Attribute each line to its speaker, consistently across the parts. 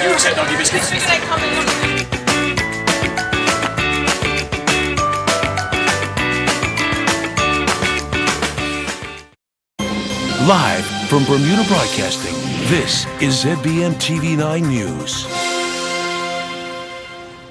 Speaker 1: You accept doggy biscuits?
Speaker 2: Live from Bermuda Broadcasting, this is ZBM TV9 News.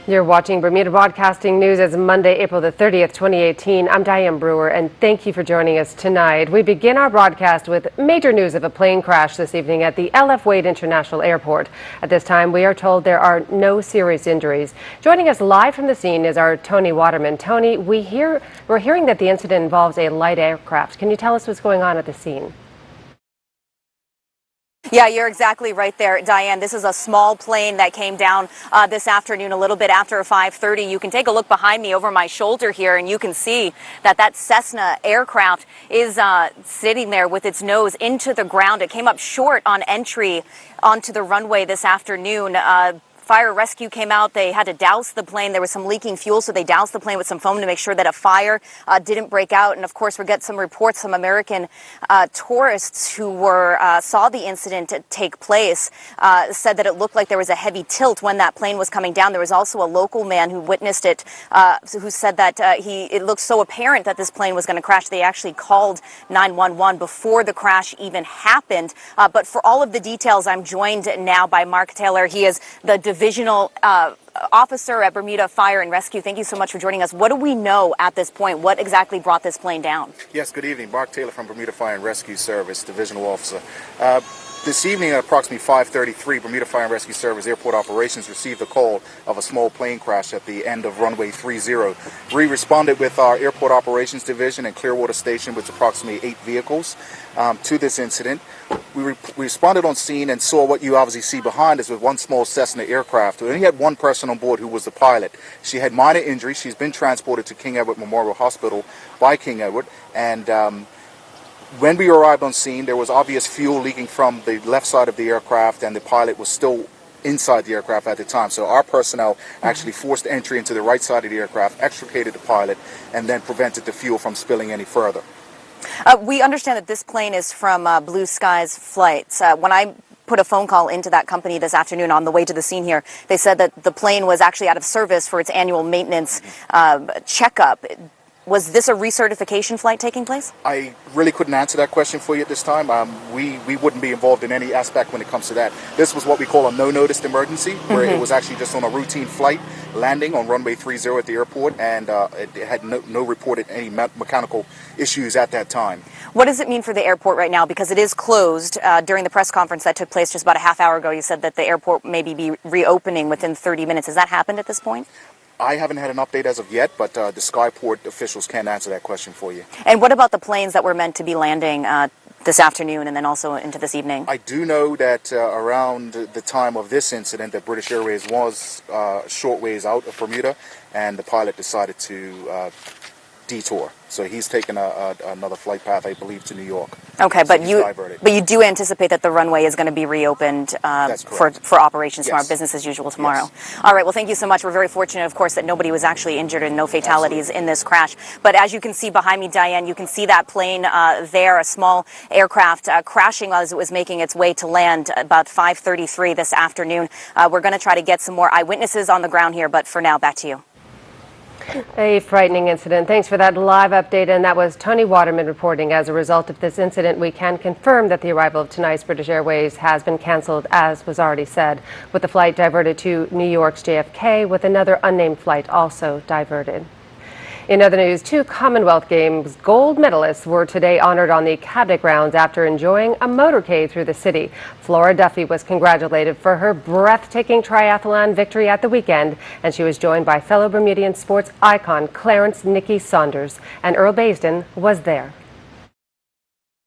Speaker 3: You're watching Bermuda Broadcasting News. It's Monday, April the 30th, 2018. I'm Diane Brewer, and thank you for joining us tonight. We begin our broadcast with major news of a plane crash this evening at the L.F. Wade International Airport. At this time, we are told there are no serious injuries. Joining us live from the scene is our Tony Waterman. Tony, we're hearing that the incident involves a light aircraft. Can you tell us what's going on at the scene?
Speaker 4: Yeah, you're exactly right there, Diane. This is a small plane that came down this afternoon a little bit after 5:30. You can take a look behind me over my shoulder here, and you can see that Cessna aircraft is sitting there with its nose into the ground. It came up short on entry onto the runway this afternoon. Fire rescue came out. They had to douse the plane. There was some leaking fuel, so they doused the plane with some foam to make sure that a fire didn't break out. And of course, we get some reports, some American tourists who saw the incident take place said that it looked like there was a heavy tilt when that plane was coming down. There was also a local man who witnessed it, who said that it looked so apparent that this plane was going to crash. They actually called 911 before the crash even happened. But for all of the details, I'm joined now by Mark Taylor. He is the divisional officer at Bermuda Fire and Rescue. Thank you so much for joining us. What do we know at this point? What exactly brought this plane down?
Speaker 5: Yes, good evening. Mark Taylor from Bermuda Fire and Rescue Service, divisional officer. This evening at approximately 5:33, Bermuda Fire and Rescue Service Airport Operations received a call of a small plane crash at the end of runway 30. We responded with our Airport Operations Division and Clearwater Station with approximately 8 vehicles to this incident. We responded on scene and saw what you obviously see behind us with one small Cessna aircraft. We only had one person on board who was the pilot. She had minor injuries. She's been transported to King Edward Memorial Hospital by King Edward, and when we arrived on scene, there was obvious fuel leaking from the left side of the aircraft, and the pilot was still inside the aircraft at the time. So our personnel actually forced entry into the right side of the aircraft, extricated the pilot, and then prevented the fuel from spilling any further.
Speaker 4: We understand that this plane is from Blue Skies Flights. When I put a phone call into that company this afternoon on the way to the scene here, they said that the plane was actually out of service for its annual maintenance checkup. Was this a recertification flight taking place?
Speaker 5: I really couldn't answer that question for you at this time. We wouldn't be involved in any aspect when it comes to that. This was what we call a no-notice emergency, where it was actually just on a routine flight landing on runway 30 at the airport, and it had no reported any mechanical issues at that time.
Speaker 4: What does it mean for the airport right now? Because it is closed. During the press conference that took place just about a half hour ago, you said that the airport may be reopening within 30 minutes. Has that happened at this point?
Speaker 5: I haven't had an update as of yet, but the Skyport officials can answer that question for you.
Speaker 4: And what about the planes that were meant to be landing this afternoon and then also into this evening?
Speaker 5: I do know that around the time of this incident that British Airways was short ways out of Bermuda, and the pilot decided to detour. So he's taken another flight path, I believe, to New York.
Speaker 4: Okay,
Speaker 5: so
Speaker 4: but you do anticipate that the runway is going to be reopened for operations tomorrow, business as usual tomorrow. Yes. All right, well, thank you so much. We're very fortunate, of course, that nobody was actually injured and no fatalities in this crash. But as you can see behind me, Diane, you can see that plane there, a small aircraft crashing as it was making its way to land about 5:33 this afternoon. We're going to try to get some more eyewitnesses on the ground here, but for now, back to you.
Speaker 3: A frightening incident. Thanks for that live update. And that was Tony Waterman reporting. As a result of this incident, we can confirm that the arrival of tonight's British Airways has been canceled, as was already said, with the flight diverted to New York's JFK, with another unnamed flight also diverted. In other news, 2 Commonwealth Games gold medalists were today honored on the Cabinet grounds after enjoying a motorcade through the city. Flora Duffy was congratulated for her breathtaking triathlon victory at the weekend, and she was joined by fellow Bermudian sports icon Clarence "Nicky" Saunders, and Earl Baisden was there.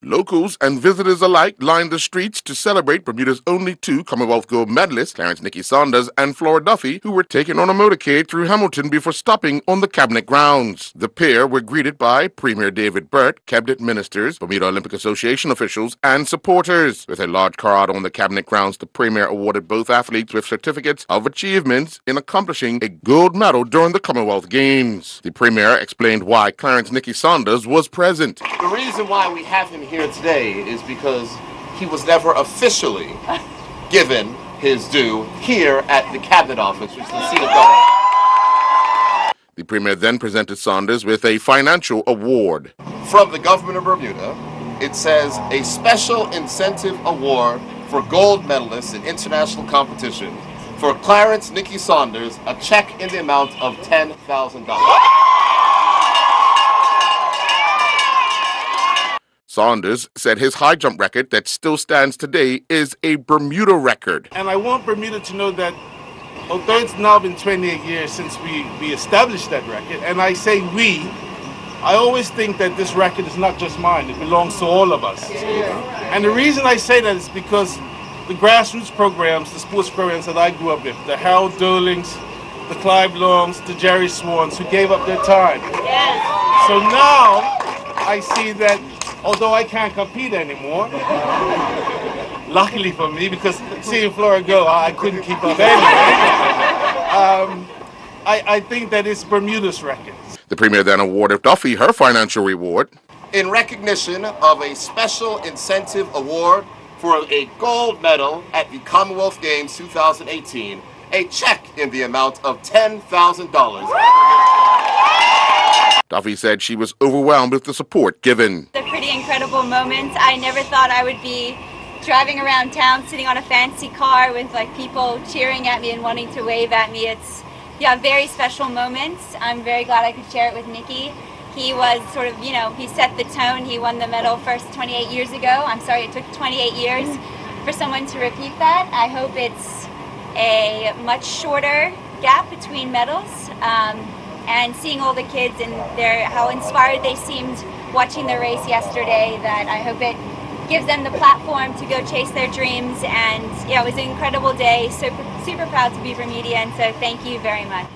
Speaker 6: Locals and visitors alike lined the streets to celebrate Bermuda's only 2 Commonwealth gold medalists, Clarence "Nicky" Saunders and Flora Duffy, who were taken on a motorcade through Hamilton before stopping on the Cabinet grounds. The pair were greeted by Premier David Burt, Cabinet ministers, Bermuda Olympic Association officials, and supporters. With a large crowd on the Cabinet grounds, the Premier awarded both athletes with certificates of achievements in accomplishing a gold medal during the Commonwealth Games. The Premier explained why Clarence "Nicky" Saunders was present.
Speaker 7: The reason why we have him here today is because he was never officially given
Speaker 1: his due here at the Cabinet Office, which is the seat of government.
Speaker 6: The Premier then presented Saunders with a financial award.
Speaker 1: From the government of Bermuda, it says a special incentive award for gold medalists in international competition. For Clarence Nicky Saunders, a check in the amount of $10,000.
Speaker 6: Saunders said his high jump record that still stands today is a Bermuda record.
Speaker 7: And I want Bermuda to know that although it's now been 28 years since we established that record, and I say we, I always think that this record is not just mine, it belongs to all of us. And the reason I say that is because the grassroots programs, the sports programs that I grew up with, the Harold Dolings, the Clive Longs, the Jerry Swans, who gave up their time. So now I see that although I can't compete anymore, luckily for me, because seeing Flora go, I couldn't keep up anyway. I think that it's Bermuda's record.
Speaker 6: The Premier then awarded Duffy her financial reward.
Speaker 1: In recognition of a special incentive award for a gold medal at the Commonwealth Games 2018, a check in the amount of $10,000.
Speaker 6: Duffy said she was overwhelmed with the support given.
Speaker 8: It's a pretty incredible moment. I never thought I would be driving around town sitting on a fancy car with like people cheering at me and wanting to wave at me. It's a very special moment. I'm very glad I could share it with Nicky. He was sort of, he set the tone. He won the medal first 28 years ago. I'm sorry it took 28 years for someone to repeat that. I hope it's a much shorter gap between medals. And seeing all the kids and how inspired they seemed watching the race yesterday, that I hope it gives them the platform to go chase their dreams. And it was an incredible day. Super proud to be Bermudian, so thank you very much.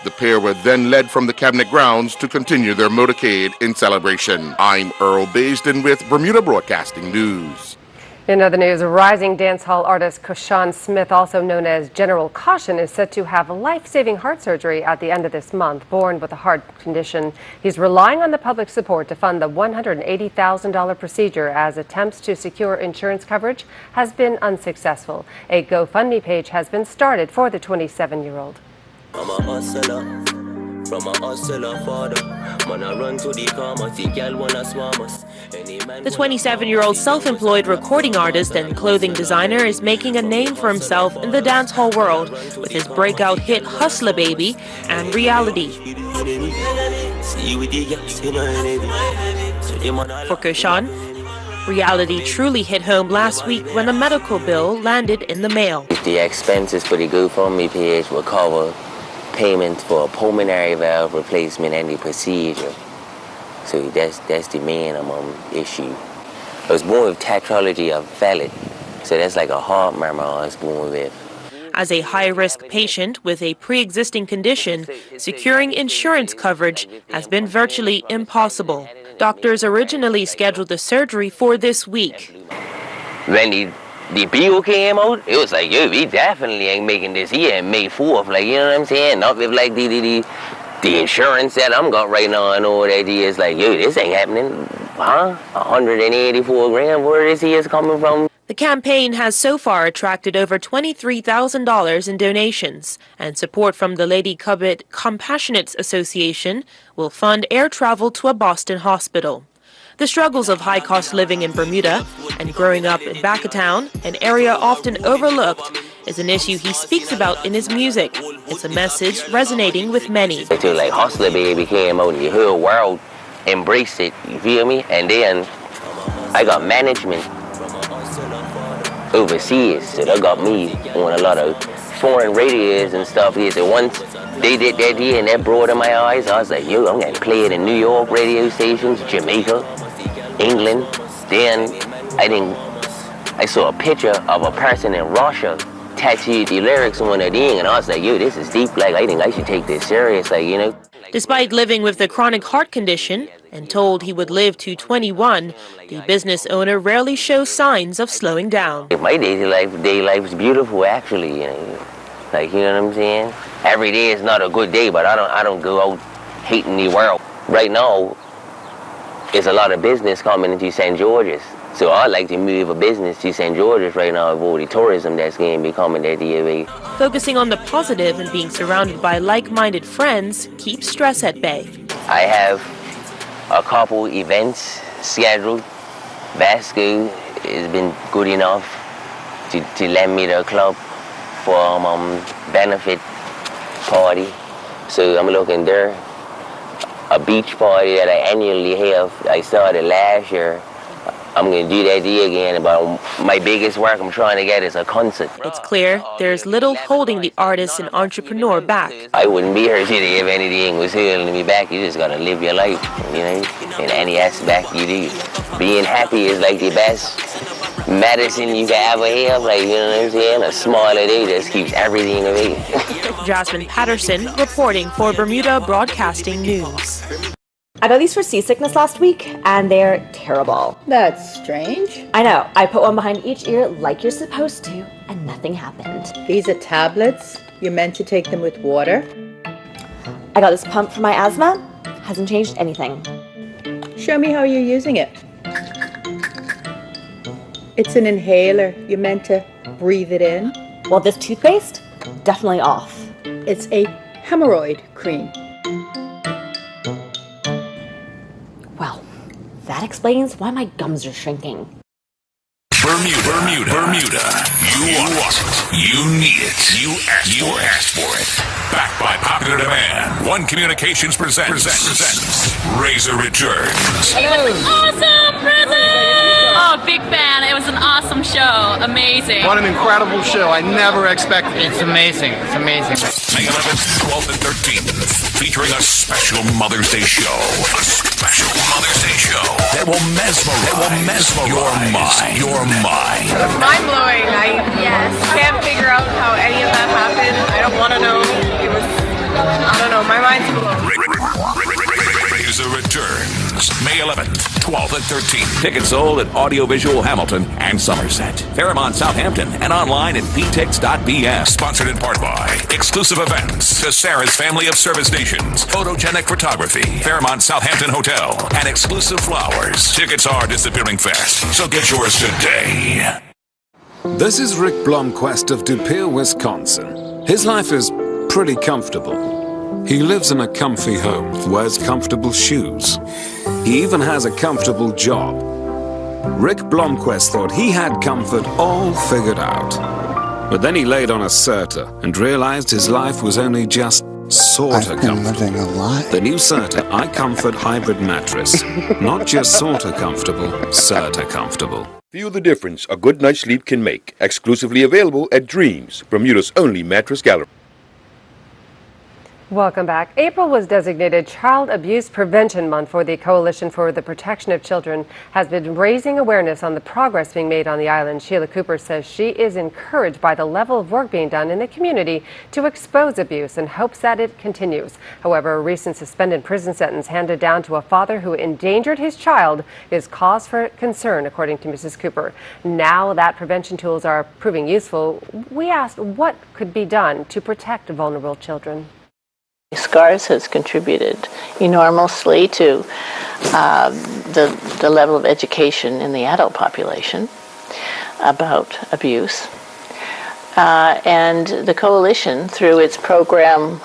Speaker 6: The pair were then led from the Cabinet grounds to continue their motorcade in celebration. I'm Earl Baisden with Bermuda Broadcasting News.
Speaker 3: In other news, rising dancehall artist Koshan Smith, also known as General Caution, is set to have life-saving heart surgery at the end of this month. Born with a heart condition, he's relying on the public support to fund the $180,000 procedure, as attempts to secure insurance coverage has been unsuccessful. A GoFundMe page has been started for the 27-year-old.
Speaker 9: I'm a hustler, from a hustler father. Man, I run to the karma, see girl wanna swarm us.
Speaker 10: The 27-year-old self-employed recording artist and clothing designer is making a name for himself in the dancehall world with his breakout hit Hustler Baby and Reality. For Koshan, Reality truly hit home last week when a medical bill landed in the mail.
Speaker 9: The expenses for the GoFundMe page will cover payments for a pulmonary valve replacement and the procedure. So that's the minimum issue. I was born with tetralogy of Fallot, so that's like a heart murmur I was born with.
Speaker 10: As a high-risk patient with a pre-existing condition, securing insurance coverage has been virtually impossible. Doctors originally scheduled the surgery for this week.
Speaker 9: When the bill came out, it was like, yo, we definitely ain't making this here on May 4th, like, you know what I'm saying? Not with like the insurance that I'm got right now and all that is like, yo, this ain't happening, huh? 184 grand, where this here is coming from?
Speaker 10: The campaign has so far attracted over $23,000 in donations, and support from the Lady Cubit Compassionates Association will fund air travel to a Boston hospital. The struggles of high-cost living in Bermuda and growing up in Backatown, an area often overlooked, is an issue he speaks about in his music. It's a message resonating with many.
Speaker 9: Until like Hustler Baby came out, the whole world embraced it, you feel me? And then I got management overseas, so that got me on a lot of foreign radios and stuff here. So once they did that here and that broadened my eyes, I was like, yo, I'm gonna play it in New York radio stations, Jamaica, England. Then I saw a picture of a person in Russia tattooed the lyrics on the thing, and I was like, yo, this is deep, like I think I should take this serious, like, you know.
Speaker 10: Despite living with a chronic heart condition and told he would live to 21, the business owner rarely shows signs of slowing down.
Speaker 9: My day life is beautiful, actually, you know. Like, you know what I'm saying? Every day is not a good day, but I don't go out hating the world. Right now, there's a lot of business coming into St. George's, So I'd like to move a business to St. George's right now, of all the tourism that's going to be coming there the way.
Speaker 10: Focusing on the positive and being surrounded by like-minded friends keeps stress at bay.
Speaker 9: I have a couple events scheduled. Vasco has been good enough to lend me the club for benefit party. So I'm looking there. A beach party that I annually have. I started last year. I'm going to do that again, but my biggest work I'm trying to get is a concert.
Speaker 10: It's clear there's little holding the artist and entrepreneur back.
Speaker 9: I wouldn't be here today if anything was holding me back. You just got to live your life, you know, in any aspect you do. Being happy is like the best medicine you can ever have, like, you know what I'm saying? A smaller day just keeps everything away.
Speaker 10: Jasmine Patterson reporting for Bermuda Broadcasting News.
Speaker 11: I got these for seasickness last week, and they're terrible.
Speaker 12: That's strange.
Speaker 11: I know. I put one behind each ear like you're supposed to, and nothing happened.
Speaker 12: These are tablets. You're meant to take them with water.
Speaker 11: I got this pump for my asthma. Hasn't changed anything.
Speaker 12: Show me how you're using it. It's an inhaler. You're meant to breathe it in.
Speaker 11: Well, this toothpaste, definitely off.
Speaker 12: It's a hemorrhoid cream.
Speaker 11: Well, that explains why my gums are shrinking.
Speaker 2: Bermuda. You want it. You need it. You asked for it. Backed by popular demand. One Communications presents Razor Returns.
Speaker 13: It was an awesome present! Oh, big fan. It was an awesome show. Amazing.
Speaker 14: What an incredible show. I never expected it. It's amazing. It's amazing.
Speaker 2: May 11th, 12th, and 13th, featuring a special Mother's Day show. A special Mother's Day show that will mesmerize your mind.
Speaker 15: Mind-blowing. I can't figure out how any of that happened. I don't want to know. It was, I don't know, my mind's blown.
Speaker 2: Razor Returns, May 11th, 12th, and 13th. Tickets sold at Audiovisual Hamilton and Somerset, Fairmont Southampton, and online at ptix.bm. Sponsored in part by Exclusive Events, the Sarah's family of service stations, Photogenic Photography, Fairmont Southampton Hotel, and Exclusive Flowers. Tickets are disappearing fast, so get yours today.
Speaker 16: This is Rick Blomquist of De Pere, Wisconsin. His life is pretty comfortable. He lives in a comfy home, wears comfortable shoes. He even has a comfortable job. Rick Blomquist thought he had comfort all figured out. But then he laid on a Serta and realized his life was only just sorta comfortable. The new Serta iComfort Hybrid Mattress. Not just sorta comfortable, Serta comfortable.
Speaker 17: Feel the difference a good night's sleep can make. Exclusively available at Dreams, Bermuda's only mattress gallery.
Speaker 3: Welcome back. April was designated Child Abuse Prevention Month for the Coalition for the Protection of Children has been raising awareness on the progress being made on the island. Sheila Cooper says she is encouraged by the level of work being done in the community to expose abuse and hopes that it continues. However, a recent suspended prison sentence handed down to a father who endangered his child is cause for concern, according to Mrs. Cooper. Now that prevention tools are proving useful, we asked what could be done to protect vulnerable children.
Speaker 18: SCARS has contributed enormously to the level of education in the adult population about abuse. And the coalition, through its program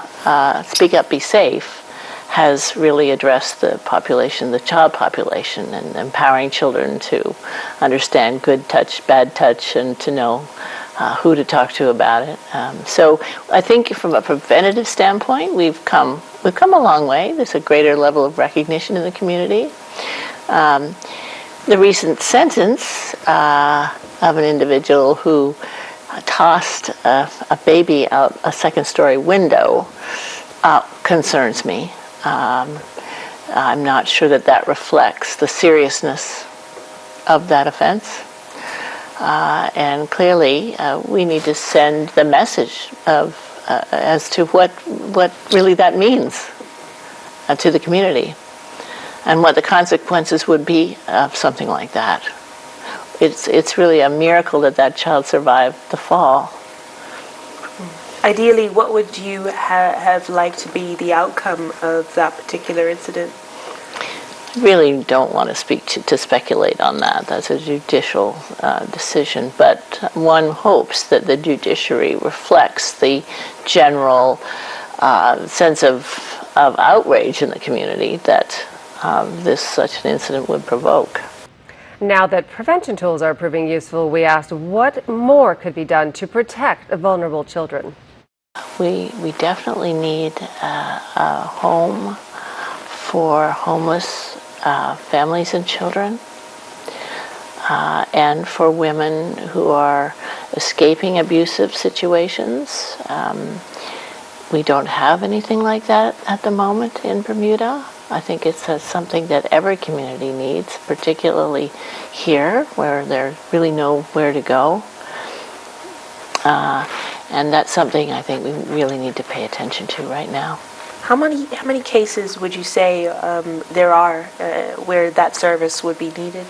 Speaker 18: Speak Up, Be Safe, has really addressed the population, the child population, and empowering children to understand good touch, bad touch, and to know who to talk to about it. So I think from a preventative standpoint, we've come a long way. There's a greater level of recognition in the community. The recent sentence of an individual who tossed a baby out a second-story window concerns me. I'm not sure that reflects the seriousness of that offense. And clearly, we need to send the message of as to what really that means to the community, and what the consequences would be of something like that. It's really a miracle that child survived the fall.
Speaker 10: Ideally, what would you have liked to be the outcome of that particular incident?
Speaker 18: really don't want to speculate on that. That's a judicial decision, but one hopes that the judiciary reflects the general sense of outrage in the community that such an incident would provoke.
Speaker 3: Now that prevention tools are proving useful, we asked what more could be done to protect vulnerable children.
Speaker 18: We definitely need a home for homeless families and children, and for women who are escaping abusive situations. We don't have anything like that at the moment in Bermuda. I think it's something that every community needs, particularly here where there's really nowhere to go. And that's something I think we really need to pay attention to right now.
Speaker 10: How many cases would you say there are where that service would be needed?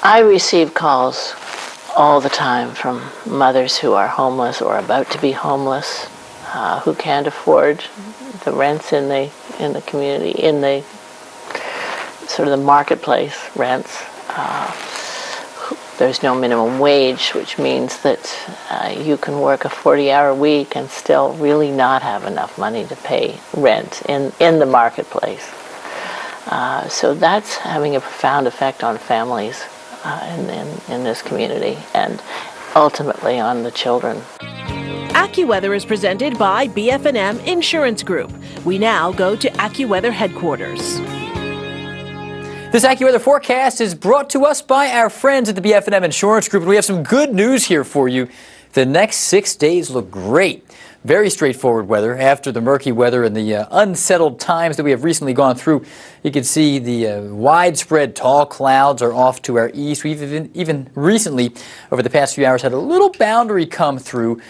Speaker 18: I receive calls all the time from mothers who are homeless or about to be homeless, who can't afford the rents in the community, in the sort of the marketplace rents. There's no minimum wage, which means that you can work a 40-hour week and still really not have enough money to pay rent in the marketplace. So that's having a profound effect on families in this community and ultimately on the children.
Speaker 19: AccuWeather is presented by BF&M Insurance Group. We now go to AccuWeather headquarters.
Speaker 20: This AccuWeather forecast is brought to us by our friends at the BF&M Insurance Group, and we have some good news here for you. The next 6 days look great. Very straightforward weather after the murky weather and the unsettled times that we have recently gone through. You can see the widespread tall clouds are off to our east. We've even recently, over the past few hours, had a little boundary come through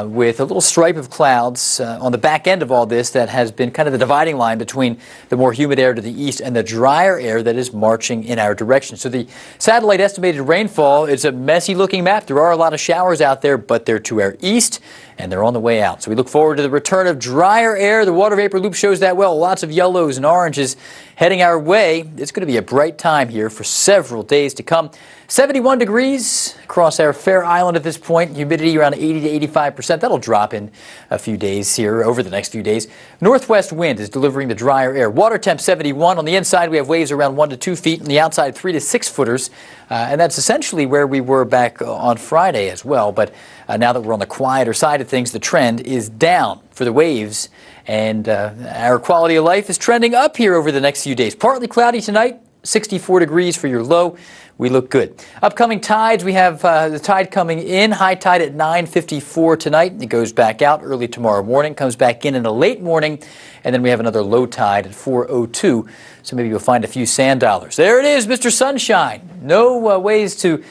Speaker 20: with a little stripe of clouds on the back end of all this that has been kind of the dividing line between the more humid air to the east and the drier air that is marching in our direction. So the satellite estimated rainfall is a messy looking map. There are a lot of showers out there, but they're to our east and they're on the way out. So we look forward to the return of drier air. The water vapor loop shows that well. Lots of yellows and oranges heading our way. It's going to be a bright time here for several days to come. 71 degrees across our fair island at this point. Humidity around 80 to 85%. That'll drop in a few days here over the next few days. Northwest wind is delivering the drier air. Water temp 71. On the inside, we have waves around 1 to 2 feet. On the outside, 3 to 6 footers. And that's essentially where we were back on Friday as well. But now that we're on the quieter side of things, the trend is down for the waves. And our quality of life is trending up here over the next few days. Partly cloudy tonight, 64 degrees for your low. We look good. Upcoming tides, we have the tide coming in. High tide at 9:54 tonight. It goes back out early tomorrow morning, comes back in a late morning, and then we have another low tide at 4:02. So maybe you'll find a few sand dollars. There it is, Mr. Sunshine. No ways to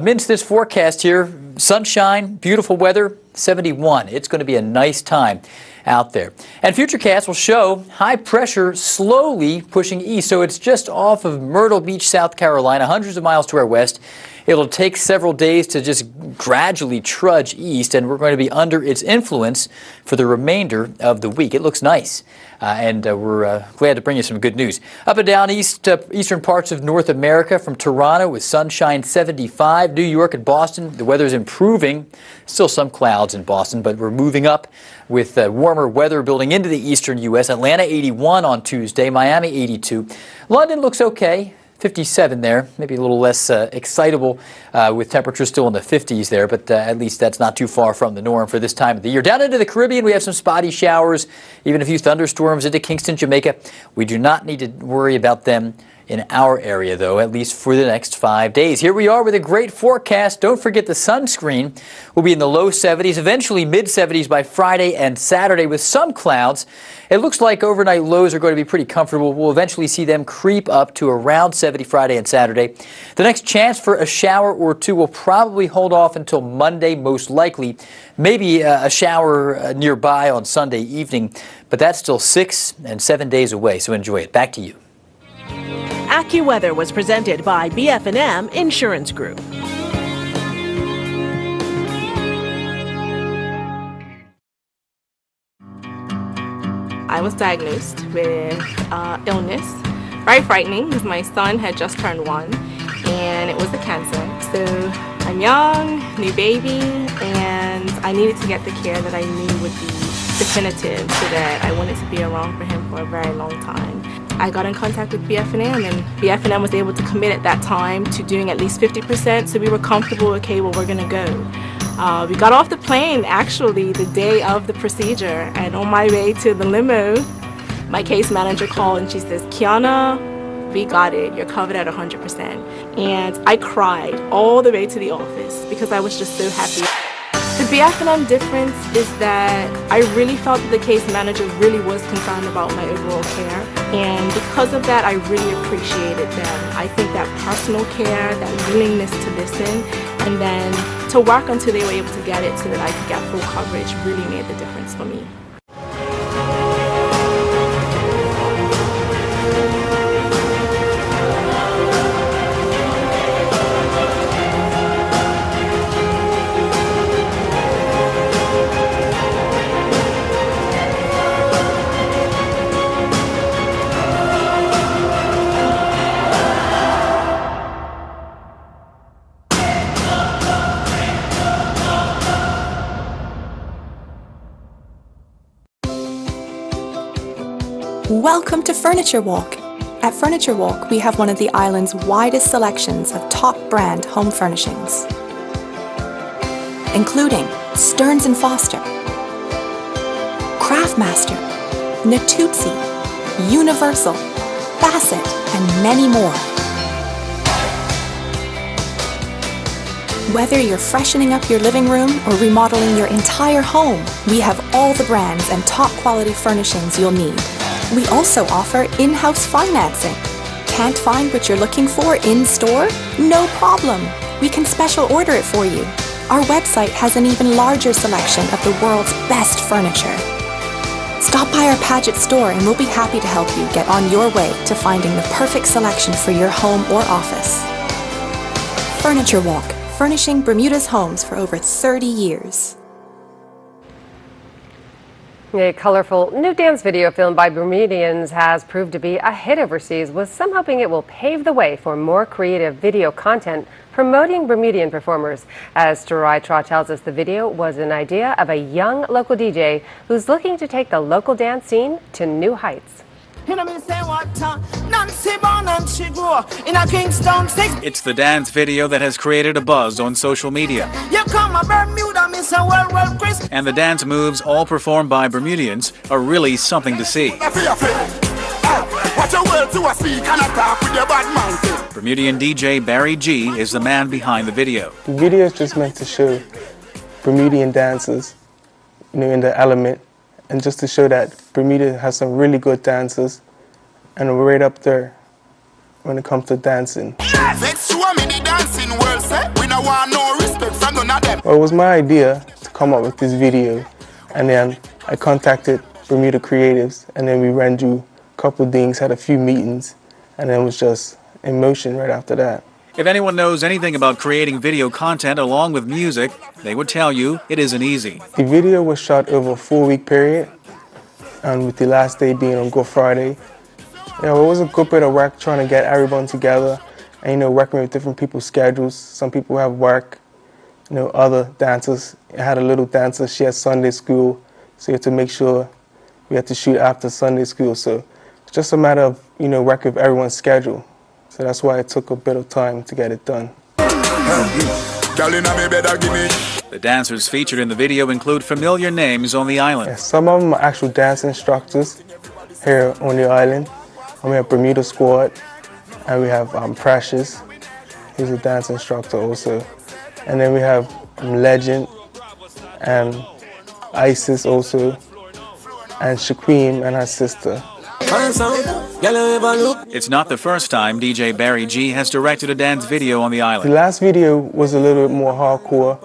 Speaker 20: mince this forecast here. Sunshine, beautiful weather, 71. It's going to be a nice time out there. And Futurecast will show high pressure slowly pushing east. So it's just off of Myrtle Beach, South Carolina, hundreds of miles to our west. It'll take several days to just gradually trudge east, and we're going to be under its influence for the remainder of the week. It looks nice, and we're glad to bring you some good news. Up and down eastern parts of North America, from Toronto with sunshine 75, New York and Boston, the weather's improving. Still some clouds in Boston, but we're moving up with warmer weather building into the eastern U.S. Atlanta 81 on Tuesday, Miami 82. London looks okay. 57 there, maybe a little less excitable with temperatures still in the 50s there, but at least that's not too far from the norm for this time of the year. Down into the Caribbean, we have some spotty showers, even a few thunderstorms into Kingston, Jamaica. We do not need to worry about them in our area, though, at least for the next 5 days. Here we are with a great forecast. Don't forget the sunscreen will be in the low 70s, eventually mid-70s by Friday and Saturday with some clouds. It looks like overnight lows are going to be pretty comfortable. We'll eventually see them creep up to around 70 Friday and Saturday. The next chance for a shower or two will probably hold off until Monday, most likely. Maybe a shower nearby on Sunday evening, but that's still 6 and 7 days away, so enjoy it. Back to you.
Speaker 19: AccuWeather was presented by BF&M Insurance Group.
Speaker 15: I was diagnosed with illness. Very frightening because my son had just turned 1 and it was a cancer. So I'm young, new baby, and I needed to get the care that I knew would be definitive so that I wanted to be around for him for a very long time. I got in contact with BF&M, and BF&M was able to commit at that time to doing at least 50%, so we were comfortable, okay, well, we're gonna go. We got off the plane actually the day of the procedure, and on my way to the limo, my case manager called and she says, Kiana, we got it, you're covered at 100%. And I cried all the way to the office because I was just so happy. The BF&M difference is that I really felt that the case manager really was concerned about my overall care. And because of that, I really appreciated them. I think that personal care, that willingness to listen, and then to work until they were able to get it so that I could get full coverage really made the difference for me.
Speaker 21: Welcome to Furniture Walk. At Furniture Walk, we have one of the island's widest selections of top brand home furnishings, including Stearns & Foster, Craftmaster, Natuzzi, Universal, Bassett, and many more. Whether you're freshening up your living room or remodeling your entire home, we have all the brands and top quality furnishings you'll need. We also offer in-house financing. Can't find what you're looking for in store? No problem. We can special order it for you. Our website has an even larger selection of the world's best furniture. Stop by our Paget store and we'll be happy to help you get on your way to finding the perfect selection for your home or office. Furniture Walk, furnishing Bermuda's homes for over 30 years.
Speaker 3: A colorful new dance video filmed by Bermudians has proved to be a hit overseas, with some hoping it will pave the way for more creative video content promoting Bermudian performers. As Tarai Tra tells us, the video was an idea of a young local DJ who's looking to take the local dance scene to new heights.
Speaker 22: It's the dance video that has created a buzz on social media. And the dance moves, all performed by Bermudians, are really something to see. Bermudian DJ Barry G is the man behind the video.
Speaker 23: The video is just meant to show Bermudian dancers, in the element, and just to show that Bermuda has some really good dancers, and we're right up there when it comes to dancing. Well, it was my idea to come up with this video, and then I contacted Bermuda Creatives, and then we ran through a couple of things, had a few meetings, and then it was just in motion right after that.
Speaker 22: If anyone knows anything about creating video content along with music, they would tell you it isn't easy.
Speaker 23: The video was shot over a 4-week period, and with the last day being on Good Friday. It was a good bit of work trying to get everyone together and, working with different people's schedules. Some people have work, other dancers. I had a little dancer, she had Sunday school, so you have to make sure we had to shoot after Sunday school. So it's just a matter of, working with everyone's schedule. So that's why it took a bit of time to get it done.
Speaker 22: The dancers featured in the video include familiar names on the island.
Speaker 23: Yeah, some of them are actual dance instructors here on the island. And we have Bermuda Squad, and we have Precious, he's a dance instructor also. And then we have Legend, and Isis also, and Shaquem and her sister.
Speaker 22: It's not the first time DJ Barry G has directed a dance video on the island.
Speaker 23: The last video was a little bit more hardcore,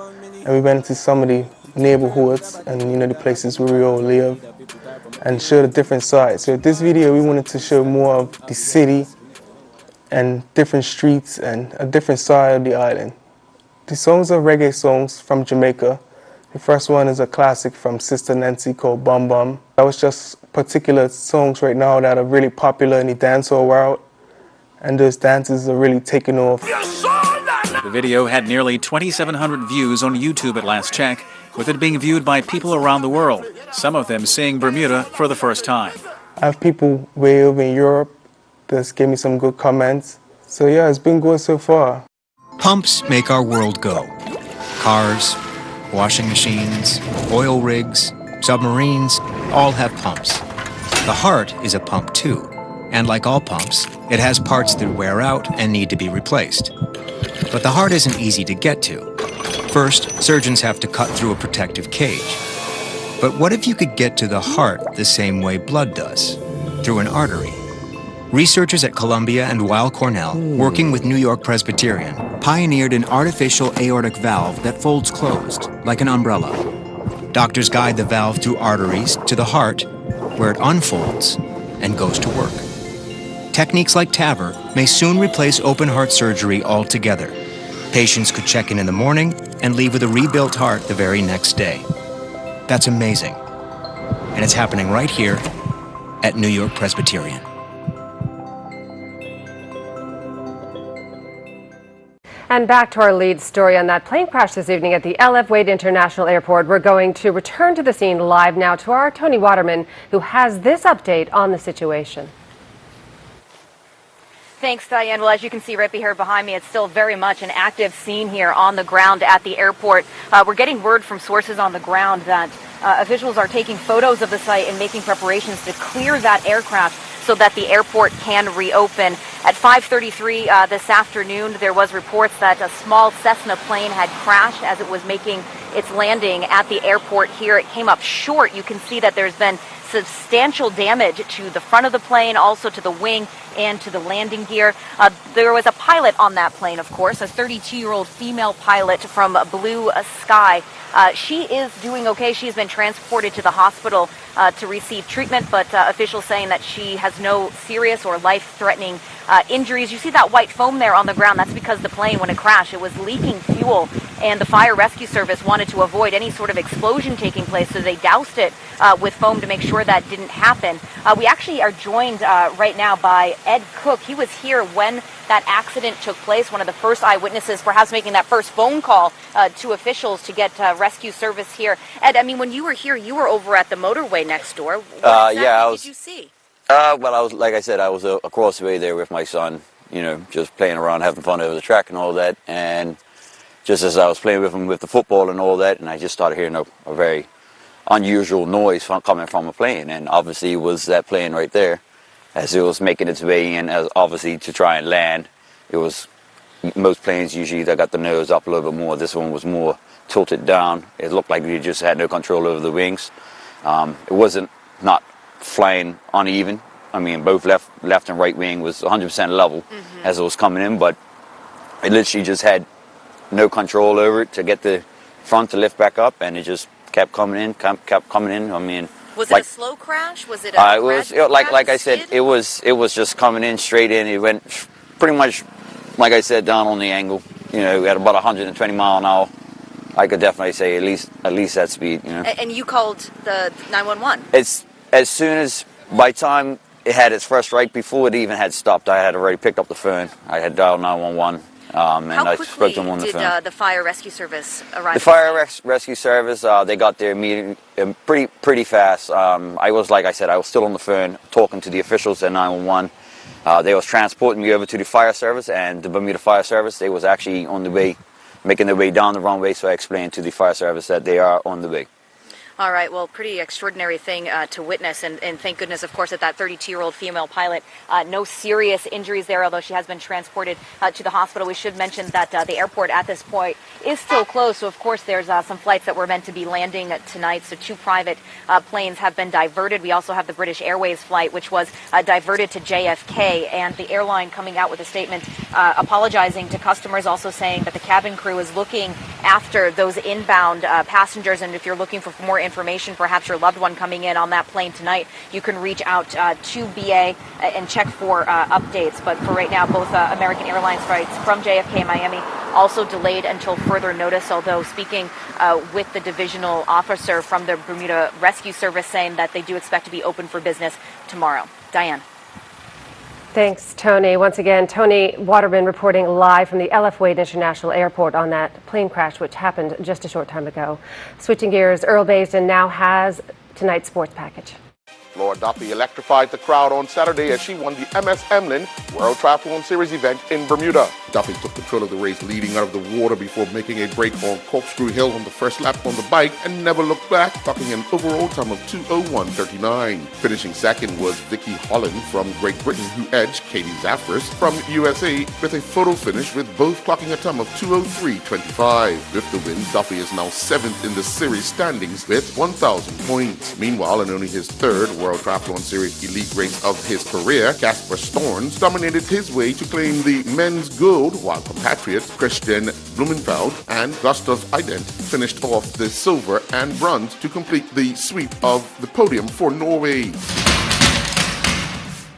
Speaker 23: and we went into some of the neighborhoods and the places where we all live, and showed a different side. So this video we wanted to show more of the city and different streets and a different side of the island. The songs are reggae songs from Jamaica. The first one is a classic from Sister Nancy called Bum Bum. I was just particular songs right now that are really popular in the dancehall world, and those dances are really taking off.
Speaker 22: The video had nearly 2,700 views on YouTube at last check, with it being viewed by people around the world, some of them seeing Bermuda for the first time.
Speaker 23: I have people way over in Europe that's gave me some good comments. So yeah, it's been good so far.
Speaker 4: Pumps make our world go. Cars, washing machines, oil rigs, submarines, all have pumps. The heart is a pump too, and like all pumps, it has parts that wear out and need to be replaced. But the heart isn't easy to get to. First, surgeons have to cut through a protective cage. But what if you could get to the heart the same way blood does, through an artery? Researchers at Columbia and Weill Cornell, working with New York Presbyterian, pioneered an artificial aortic valve that folds closed, like an umbrella. Doctors guide the valve through arteries to the heart, where it unfolds and goes to work. Techniques like TAVR may soon replace open heart surgery altogether. Patients could check in the morning and leave with a rebuilt heart the very next day. That's amazing. And it's happening right here at New York Presbyterian.
Speaker 3: And back to our lead story on that plane crash this evening at the LF Wade International Airport. We're going to return to the scene live now to our Tony Waterman, who has this update on the situation.
Speaker 5: Thanks, Diane. Well, as you can see right here behind me, it's still very much an active scene here on the ground at the airport. We're getting word from sources on the ground that officials are taking photos of the site and making preparations to clear that aircraft so that the airport can reopen. At 5:33 this afternoon, there was reports that a small Cessna plane had crashed as it was making its landing at the airport here. It came up short. You can see that there's been substantial damage to the front of the plane, also to the wing and to the landing gear. There was a pilot on that plane, of course, a 32-year-old female pilot from Blue Sky. She is doing okay. She's been transported to the hospital to receive treatment, but officials saying that she has no serious or life-threatening injuries. You see that white foam there on the ground. That's because the plane, when it crashed, it was leaking fuel, and the fire rescue service wanted to avoid any sort of explosion taking place, so they doused it with foam to make sure that didn't happen. We actually are joined right now by Ed Cook. He was here when that accident took place, one of the first eyewitnesses, perhaps making that first phone call to officials to get rescue service here. Ed, I mean, when you were here, you were over at the motorway next door. What exactly did you see?
Speaker 7: Well, I was, like I said, I was across the way there with my son, you know, just playing around, having fun over the track and all that. And just as I was playing with him with the football and all that, and I just started hearing a very unusual noise coming from a plane. And obviously it was that plane right there as it was making its way in, as obviously to try and land. It was, most planes usually they got the nose up a little bit more. This one was more tilted down. It looked like you just had no control over the wings. It wasn't not flying uneven. I mean, both left and right wing was 100% level as it was coming in, but it literally just had no control over it to get the front to lift back up, and it just kept coming in, kept coming in. I mean,
Speaker 5: was it a slow crash? Was it a
Speaker 7: it was like I said, it was just coming in straight in. It went pretty much, like I said, down on the angle. You know, at about 120 mile an hour. I could definitely say at least that speed. You know.
Speaker 5: And you called the 911.
Speaker 7: It's as soon as, by time it had its first right, before it even had stopped, I had already picked up the phone. I had dialed 911, and I spoke to them on the phone.
Speaker 5: How quickly did the fire rescue service arrive?
Speaker 7: The fire rescue service, they got there immediately, pretty fast. I was, like I said, I was still on the phone talking to the officials at 911. They was transporting me over to the fire service, and the Bermuda Fire Service, they was actually on the way, making their way down the runway, so I explained to the fire service that they are on the way.
Speaker 5: All right, well, pretty extraordinary thing to witness, and thank goodness, of course, that 32-year-old female pilot, no serious injuries there, although she has been transported to the hospital. We should mention that the airport at this point is still closed, so of course there's some flights that were meant to be landing tonight, so 2 private planes have been diverted. We also have the British Airways flight, which was diverted to JFK, and the airline coming out with a statement apologizing to customers, also saying that the cabin crew is looking after those inbound passengers, and if you're looking for more information, perhaps your loved one coming in on that plane tonight, you can reach out to BA and check for updates. But for right now, both American Airlines flights from JFK, Miami, also delayed until further notice, although speaking with the divisional officer from the Bermuda Rescue Service saying that they do expect to be open for business tomorrow. Diane.
Speaker 3: Thanks, Tony. Once again, Tony Waterman reporting live from the LF Wade International Airport on that plane crash, which happened just a short time ago. Switching gears, Earl Baisden now has tonight's sports package.
Speaker 1: Laura Duffy electrified the crowd on Saturday as she won the MS Emlyn World Triathlon Series event in Bermuda. Duffy took control of the race leading out of the water before making a break on Corkscrew Hill on the first lap on the bike and never looked back, clocking an overall time of 2:01.39. Finishing second was Vicky Holland from Great Britain, who edged Katie Zaffris from USA with a photo finish, with both clocking a time of 2:03.25. With the win, Duffy is now 7th in the series standings with 1,000 points. Meanwhile, in only his third World Triathlon Series elite race of his career, Casper Storns dominated his way to claim the men's gold, while compatriots Christian Blumenfeld and Gustav Ident finished off the silver and bronze to complete the sweep of the podium for Norway.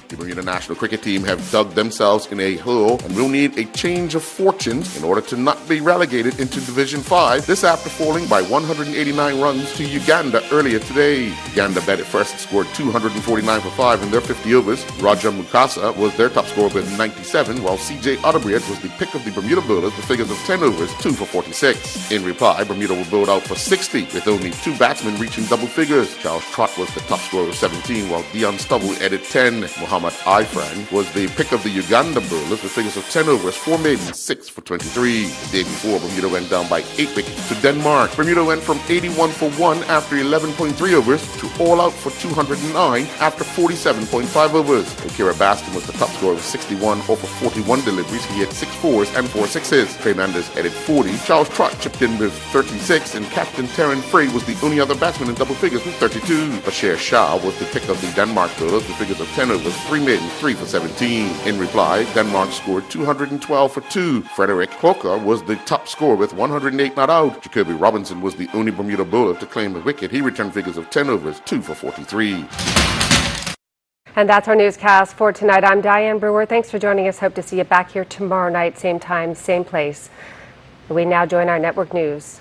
Speaker 1: The Bermuda national cricket team have dug themselves in a hole and will need a change of fortunes in order to not be relegated into Division 5, this after falling by 189 runs to Uganda earlier today. Uganda batted first and scored 249 for 5 in their 50 overs. Roger Mukasa was their top scorer with 97, while CJ Otterbeard was the pick of the Bermuda bowlers with figures of 10 overs, 2 for 46. In reply, Bermuda were bowled out for 60, with only 2 batsmen reaching double figures. Charles Trott was the top scorer with 17, while Dion Stubble added 10. Muhammad Ifran was the pick of the Uganda bowlers with figures of 10 overs, 4 maidens, 6 for 23. The day before, Bermuda went down by 8 wickets to Denmark. Bermuda went from 81 for 1 after 11.3 overs to all out for 209 after 47.5 overs. Kira Baskin was the top scorer with 61 off of 41 deliveries. He had 6 fours and 4 sixes. Trey Manders added 40. Charles Trott chipped in with 36, and Captain Terran Frey was the only other batsman in double figures with 32. Bashir Shah was the pick of the Denmark bowlers with figures of 10 overs, 3 maidens, 3 for 17. In reply, Denmark scored 212 for 2. Frederick Hawker was the top scorer with 108 not out. Jacoby Robinson was the only Bermuda bowler to claim a wicket. He returned figures of 10 overs, 2 for 43.
Speaker 3: And that's our newscast for tonight. I'm Diane Brewer. Thanks for joining us. Hope to see you back here tomorrow night, same time, same place. We now join our network news.